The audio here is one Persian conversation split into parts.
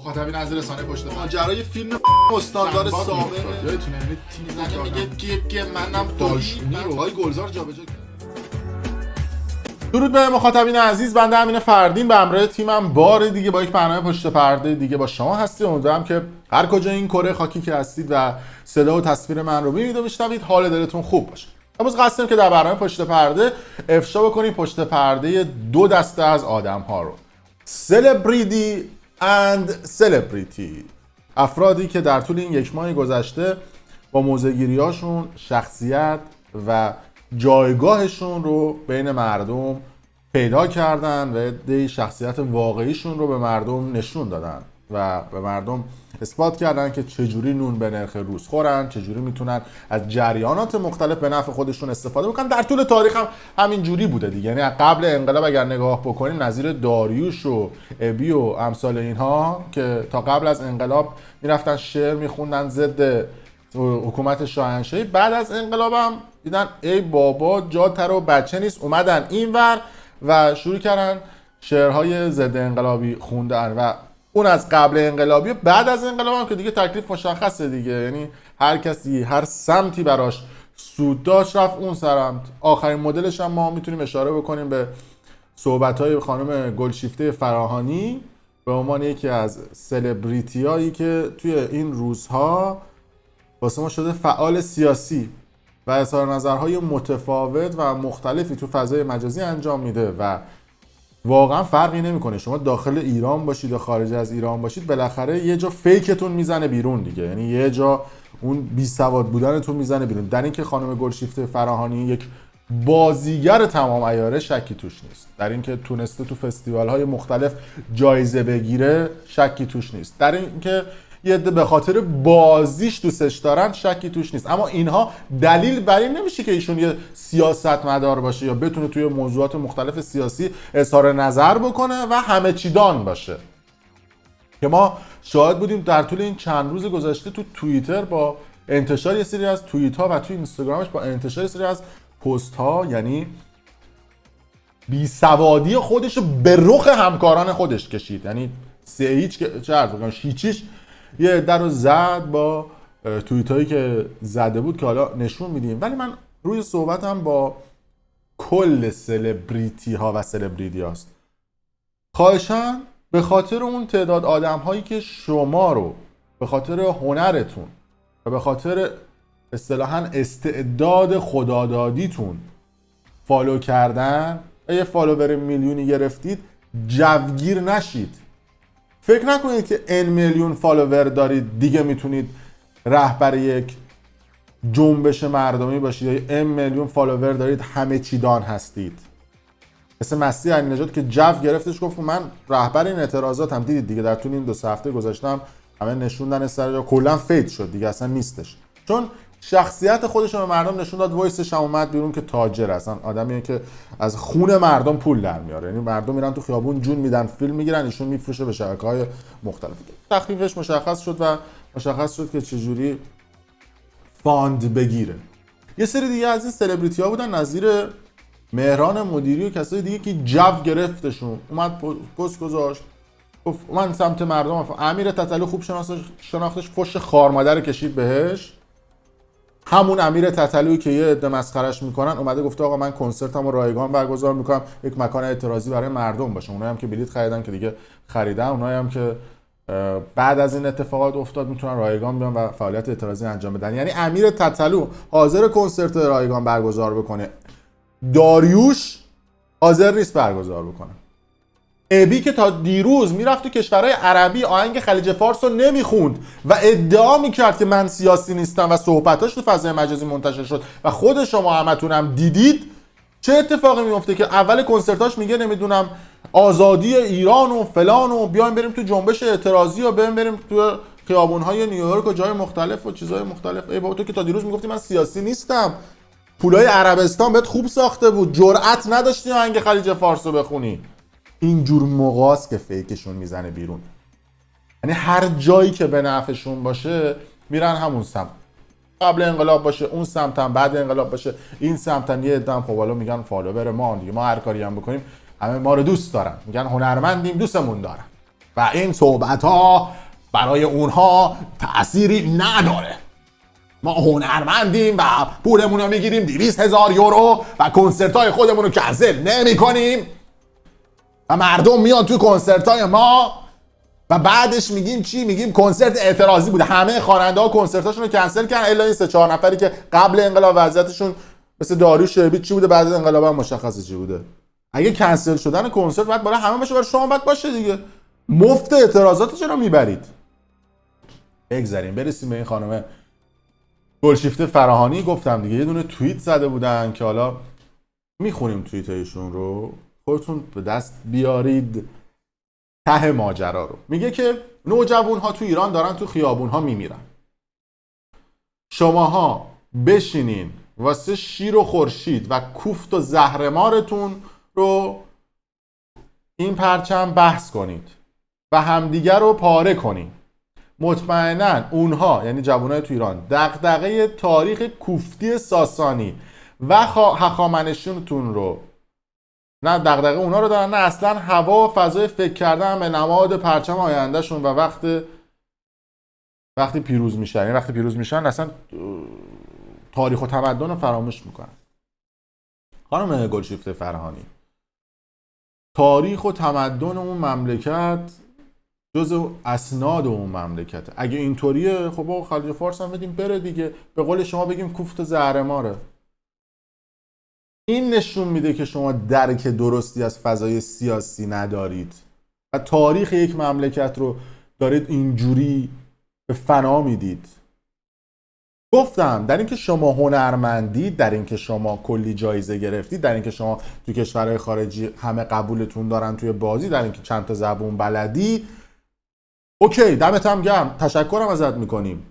مخاطبین از رسانه پشت پرده ماجرای فیلم استاندار سابق یادتونه تیم میگه که منم داشمی رو های گلزار جابجا کرد. درود به مخاطبین عزیز، بنده امین فردین به همراه تیمم بار دیگه با یک برنامه پشت پرده دیگه با شما هستیم. امیدوارم که هر کجا این کره خاکی که هستید و صدا و تصویر من رو ببینید و بشنوید حال دلتون خوب باشه. امروز قصدیم که در برنامه پشت پرده افشا بکنیم پشت پرده دو دسته از آدم ها رو، سلبریتی اند سلبریتی، افرادی که در طول این یک ماه گذشته با موضع‌گیری‌هاشون شخصیت و جایگاهشون رو بین مردم پیدا کردن و عده‌ای شخصیت واقعیشون رو به مردم نشون دادن و به مردم اثبات کردن که چجوری نون به نرخ روز خورن، چجوری میتونن از جریانات مختلف به نفع خودشون استفاده بکنن. در طول تاریخ هم همین جوری بوده دیگه، یعنی قبل انقلاب اگر نگاه بکنیم نظیر داریوش و ابی و امثال اینها که تا قبل از انقلاب میرفتن شعر میخوندن ضد حکومت شاهنشاهی، بعد از انقلاب هم دیدن ای بابا جا تر و بچه نیست، اومدن اینور و شروع کردن شعرهای ضد انقلابی خوندن و اون از قبل انقلابی و بعد از انقلاب هم که دیگه تکلیف مشخصه دیگه، یعنی هر کسی هر سمتی براش سود داشت رفت اون سمت. آخرین مدلش هم ما میتونیم اشاره بکنیم به صحبت‌های خانم گلشیفته فراهانی به عنوان یکی از سلبریتی‌هایی که توی این روزها واسه ما شده فعال سیاسی و اظهار نظرهای متفاوت و مختلفی تو فضای مجازی انجام میده و واقعا فرقی نمیکنه شما داخل ایران باشید یا خارج از ایران باشید، بالاخره یه جا فیکتون میزنه بیرون دیگه، یعنی یه جا اون بی سواد بودنتون میزنه بیرون. در اینکه خانم گلشیفته فراهانی یک بازیگر تمام عیاره شکی توش نیست، در اینکه تونسته تو فستیوال های مختلف جایزه بگیره شکی توش نیست، در اینکه یه عده به خاطر بازیش دوستش دارن شکی توش نیست، اما اینها دلیل بر این نمیشه که ایشون یه سیاستمدار باشه یا بتونه توی موضوعات مختلف سیاسی اظهار نظر بکنه و همه چی دان باشه. که ما شاهد بودیم در طول این چند روز گذشته تو توییتر با انتشار یه سری از توییت ها و توی اینستاگرامش با انتشار یه سری از پست ها، یعنی بیسوادی خودش رو به رخ همکاران خودش کشید، یعنی سه هیچ چه عرض بکنم هیچیش یه در رو زد با توییت هایی که زده بود که حالا نشون میدیم. ولی من روی صحبتم با کل سلبریتی ها و سلبریتی هاست، خواهشاً به خاطر اون تعداد آدم هایی که شما رو به خاطر هنرتون و به خاطر اصطلاحاً استعداد خدادادیتون فالو کردن و یه فالوور میلیونی گرفتید جوگیر نشید. فکر نکنید که n میلیون فالوور دارید دیگه میتونید رهبر یک جنبش مردمی باشید یا n میلیون فالوور دارید همه چی دان هستید. مثل مسیح علی نژاد که جو گرفتش گفت من رهبر این اعتراضات هم دیدید دیگه، در طول این 2 هفته گذاشتم همه نشوندن سر یا کلا فید شد دیگه، اصلا نیستش، چون شخصیت خودش رو به مردم نشون داد، وایسش هم اومد بیرون که تاجر هستن، آدمیه که از خون مردم پول در میاره، یعنی مردم میرن تو خیابون جون میدن فیلم میگیرن ایشون میفروشه به شبکه‌های مختلف. تخفیفش مشخص شد و مشخص شد که چجوری فاند بگیره. یه سری دیگه از این سلبریتی ها بودن نظیر مهران مدیری و کسای دیگه که جو گرفتشون، اومد پست گذاشت گفت من سمت مردم امیر تتلو خوب شناختش فش خارمادر کشید بهش، همون امیر تتلویی که یه عده مسخرهش میکنن اومده گفته آقا من کنسرتمو رایگان برگزار میکنم، یک مکان اعتراضی برای مردم باشه. اونایی هم که بلیط خریدن که دیگه خریدن، اونایی هم که بعد از این اتفاقات افتاد میتونن رایگان بیان و فعالیت اعتراضی انجام بدن. یعنی امیر تتلو حاضر کنسرت رایگان برگزار بکنه، داریوش حاضر نیست برگزار بکنه. ابی که تا دیروز میرفت تو کشورهای عربی آهنگ خلیج فارس رو نمیخوند و ادعا میکرد که من سیاسی نیستم و صحبتاش تو فضای مجازی منتشر شد و خود شما همتون هم دیدید چه اتفاقی میفته که اول کنسرتاش میگه نمیدونم آزادی ایران و فلان و بیایم بریم تو جنبش اعتراضی و بریم تو خیابون‌های نیویورک و جای مختلف و چیزهای مختلف. ای بابا تو که تا دیروز میگفتی من سیاسی نیستم، پولای عربستان بهت خوب ساخته بود، جرأت نداشتی آهنگ خلیج فارس رو بخونی. اینجور موقعاست که فیکشون میزنه بیرون، یعنی هر جایی که به نفعشون باشه میرن همون سمت، قبل انقلاب باشه اون سمتن، بعد انقلاب باشه این سمتن. یه عده‌ام خب حالا میگن فالوور ما دیگه، ما هر کاری هم بکنیم همه ما رو دوست دارن، میگن هنرمندیم دوستمون دارن. و این صحبت ها برای اونها تأثیری نداره. ما هنرمندیم و پولمون رو میگیریم 200,000 یورو و کنسرت های خودمون رو کنسل نمی کنیم و مردم میان توی کنسرت های ما و بعدش میگیم چی؟ میگیم کنسرت اعتراضی بوده. همه خواننده ها کنسرتاشون رو کنسل کردن الا این 3-4 نفری که قبل انقلاب وضعیتشون مثل داریوش شیبی چی بوده، بعد از انقلاب هم مشخصه چی بوده. اگه کنسل شدن کنسرت باید برای همه باشه، برای شما باید باشه دیگه. مفت اعتراضات چرا میبرید؟ بگذاریم برسیم به این خانم گلشیفته فراهانی. گفتم دیگه یه دونه توییت زده بودن که حالا میخونیم توییت ایشون رو، خودتون به دست بیارید ته ماجرا رو. میگه که نوجوان‌ها تو ایران دارن تو خیابون‌ها میمیرن، شماها بشینین واسه شیر و خورشید و کوفت و زهرمارتون رو این پرچم بحث کنید و همدیگر رو پاره کنید. مطمئناً اونها یعنی جوانای تو ایران دغدغه تاریخ کوفتی ساسانی و هخامنشیتون رو نه دغدغه اونا رو دارن، نه اصلا هوا و فضای فکر کردن به نماد پرچم آیندهشون و وقتی پیروز میشن، یعنی وقتی پیروز میشن اصلا تاریخ و تمدن رو فراموش میکنن. خانم گلشیفته فراهانی، تاریخ و تمدن اون مملکت جزء اسناد اون مملکته. اگه اینطوریه خب با خلیج فارس هم بدیم بره دیگه، به قول شما بگیم کوفت زهرماره. این نشون میده که شما درک درستی از فضای سیاسی ندارید و تاریخ یک مملکت رو دارید اینجوری به فنا میدید. گفتم در اینکه شما هنرمندید، در اینکه شما کلی جایزه گرفتید، در اینکه شما توی کشورهای خارجی همه قبولتون دارن توی بازی، در اینکه چند تا زبون بلدی، اوکی دمت هم گرم، تشکرم ازت میکنیم.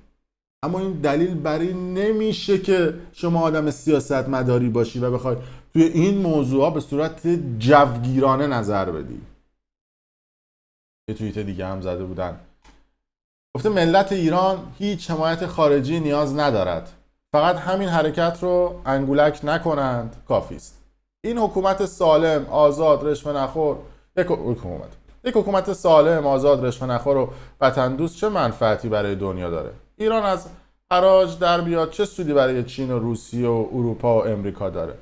اما این دلیل بر این نمیشه که شما آدم سیاست مداری باشی و بخوای توی این موضوعا به صورت جوگیرانه نظر بدی. یه توییت دیگه هم زده بودن، گفته ملت ایران هیچ حمایت خارجی نیاز ندارد، فقط همین حرکت رو انگولک نکنند کافی است. این حکومت سالم، آزاد، رشوه نخور، یک حکومت سالم، آزاد، رشوه نخور و وطن دوست چه منفعتی برای دنیا داره؟ ایران از حراج در بیاد چه سودی برای چین و روسیه و اروپا و امریکا داره؟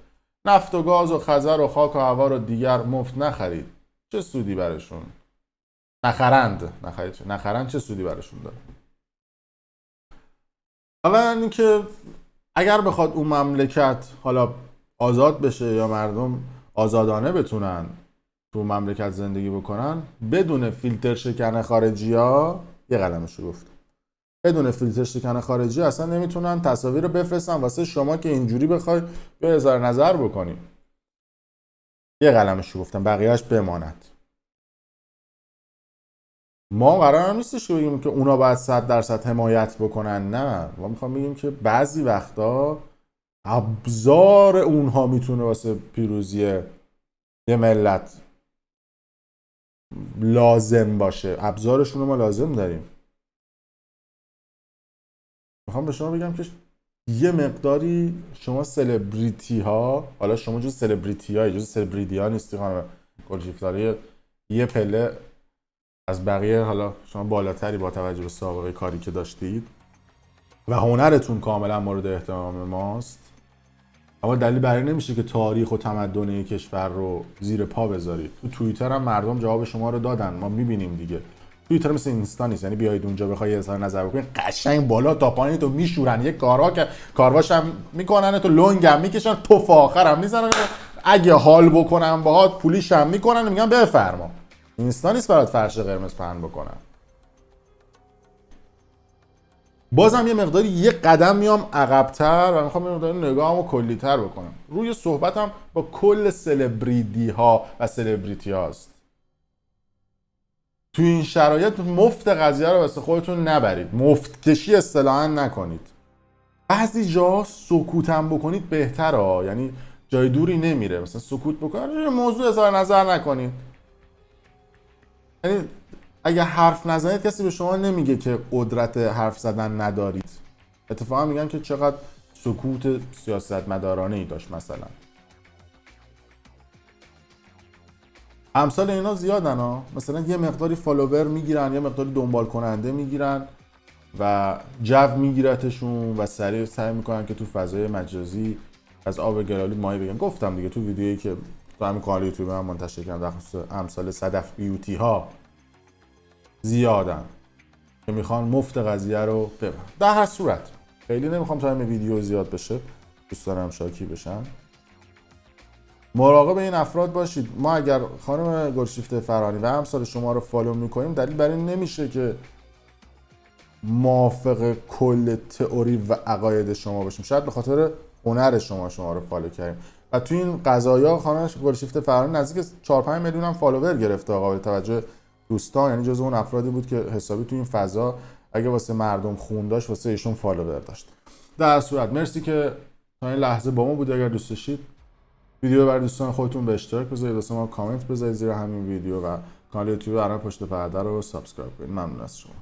نفت و گاز و خزر و خاک و هوا رو دیگر مفت نخرید، چه سودی براشون؟ نخرند چه سودی براشون داره؟ اولا اینکه اگر بخواد اون مملکت حالا آزاد بشه یا مردم آزادانه بتونن تو مملکت زندگی بکنن بدون فیلتر شکن خارجی ها، یه قلمشو گفتم، بدون فیلتر شکن خارجی اصلا نمیتونن تصاویر رو بفرستن واسه شما که اینجوری بخوای یا اظهار نظر بکنی. یه قلمشو گفتم، بقیهش بماند. ما قرار نیستش که بگیم که اونا باید 100% حمایت بکنن، نه، ما میخوام بگیم که بعضی وقتا ابزار اونها میتونه واسه پیروزی یه ملت لازم باشه. ابزارشون رو ما لازم داریم. میخوام به شما بگم که یه مقداری شما سلبریتی ها، حالا شما جز سلبریتی ها، جز سلبریتی ها نیستی خانم گلشیفته، یه پله از بقیه حالا شما بالاتری با توجه به سابقه کاری که داشتید و هنرتون کاملا مورد احترام ماست، اما دلیل بر این نمیشه که تاریخ و تمدن یک کشور رو زیر پا بذارید. تو توییتر هم مردم جواب شما رو دادن، ما میبینیم دیگه. توییتر مثل اینستا نیست، یعنی بیاید اونجا بخوای اظهار نظر بکنید قشنگ بالا تا پایین تو میشورن، یک کارا که کارواش هم میکنن، تو لنگ هم میکشن، تو فاخر هم میزنن، اگه حال بکنن باهات پولیش هم میکنن، میگن بفرما. اینستا نیست برات فرش قرمز پهن بکنن. بازم یه مقداری یه قدم میام عقب‌تر و میخوام یه مقداری نگاهمو کلی‌تر بکنم. روی صحبتم با کل سلبریتی ها و سلبریتی هاست. تو این شرایط مفت قضیه رو واسه خودتون نبرید. مفت کشی اصطلاحاً نکنید. بعضی جا سکوتم بکنید بهتره، یعنی جای دوری نمیره. مثلا سکوت بکنید، موضوع اظهار نظر نکنید. یعنی اگه حرف نزنید کسی به شما نمیگه که قدرت حرف زدن ندارید. اتفاقا میگن که چقدر سکوت سیاستمدارانه ای داشت مثلا. امثال اینا زیادن ها. مثلا یه مقداری فالوور میگیرن، یه مقداری دنبال کننده میگیرن و جو میگیرتشون و سریع سعی میکنن که تو فضای مجازی از آب گلالود ماهی بگن. گفتم دیگه تو ویدیویی که تو همین کانال یوتیوب من منتشر کردم در خصوص امثال صدف بیوتی ها زیادن که میخوان مفت قضیه رو ببرن. در هر صورت خیلی نمیخوام تا این ویدیو زیاد بشه، دوست دارم شاکی بشن. مراقب این افراد باشید. ما اگر خانم گلشیفته فرانی و امثال شما رو فالو میکنیم دلیل بر این نمیشه که موافق کل تئوری و عقاید شما باشیم. شاید به خاطر هنر شما رو فالو کردیم. و تو این قضایا خانم گلشیفته فرانی نزدیک 4-5 میلیون هم فالوور گرفته قابل توجه دوستان. یعنی جزو اون افرادی بود که حسابی تو این فضا اگه واسه مردم خون داشت واسه ایشون فالوور داشت. در صورت مرسی که تا این لحظه با ما بود. اگر دوست داشتید ویدیو برای دوستان خودتون به اشتراک بذارید، واسه ما کامنت بذارید زیر همین ویدیو و کانال یوتیوب برنامه پشت پرده رو سابسکرایب کنید. ممنون از شما.